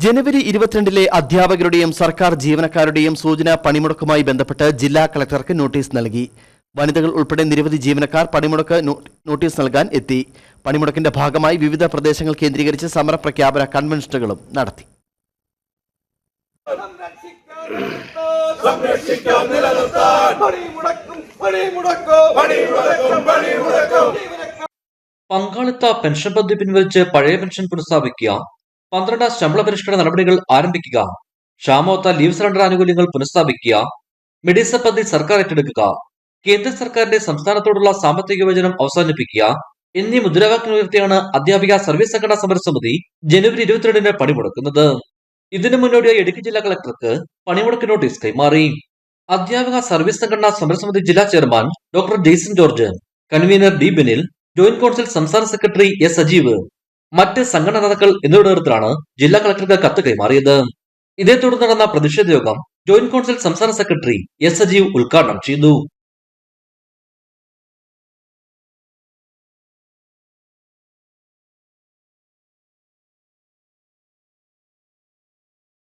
ജനുവരി 22-ലെ അധ്യാപകരുടെയും സർക്കാർ ജീവനക്കാരുടെയും സൂചനാ പണിമുടക്കുമായി ബന്ധപ്പെട്ട് ജില്ലാ കളക്ടർക്ക് നോട്ടീസ് നൽകി. വനിതകൾ ഉൾപ്പെടെ നിരവധി ജീവനക്കാർ പണിമുടക്ക് നോട്ടീസ് നൽകാൻ എത്തി. പണിമുടക്കിന്റെ ഭാഗമായി വിവിധ പ്രദേശങ്ങൾ കേന്ദ്രീകരിച്ച് സമരപ്രഖ്യാപന കൺവെൻഷനുകളും നടത്തി. പങ്കാളിത്ത പെൻഷൻ പദ്ധതി പിൻവലിച്ച് പഴയ പെൻഷൻ പുനഃസ്ഥാപിക്കുക, 12 ശമ്പള പരിഷ്കരണ നടപടികൾ ആരംഭിക്കുക, ക്ഷാമോത്ത ലീവ് സറണ്ടർ ആനുകൂല്യങ്ങൾ പുനഃസ്ഥാപിക്കുക, മെഡിസ പദ്ധതി സർക്കാർ ഏറ്റെടുക്കുക, കേന്ദ്ര സർക്കാരിന്റെ സംസ്ഥാനത്തോടുള്ള സാമ്പത്തിക വിഭജനം അവസാനിപ്പിക്കുക എന്നീ മുദ്രാവാക്യം ഉയർത്തിയാണ് അധ്യാപിക സർവീസ് സംഘടനാ സമരസമിതി ജനുവരി 22-ന് പണിമുടക്കുന്നത്. ഇതിനു മുന്നോടിയായി ഇടുക്കി ജില്ലാ കളക്ടർക്ക് പണിമുടക്ക് നോട്ടീസ് കൈമാറി. അധ്യാപക സർവീസ് സംഘടനാ സമരസമിതി ജില്ലാ chairman doctor Jaison George, convener D Benil, joint council സംസ്ഥാന സെക്രട്ടറി എസ് സജീവ്, മറ്റ് സംഘടനാ നേതാക്കൾ എന്നിവരുടെ നേതൃത്വത്തിലാണ് ജില്ലാ കളക്ടർക്ക് കത്ത് കൈമാറിയത്. ഇതേ തുടർന്ന് നടന്ന പ്രതിഷേധ യോഗം ജോയിന്റ് കൌൺസിൽ സംസ്ഥാന സെക്രട്ടറി എസ് സജീവ് ഉദ്ഘാടനം ചെയ്തു.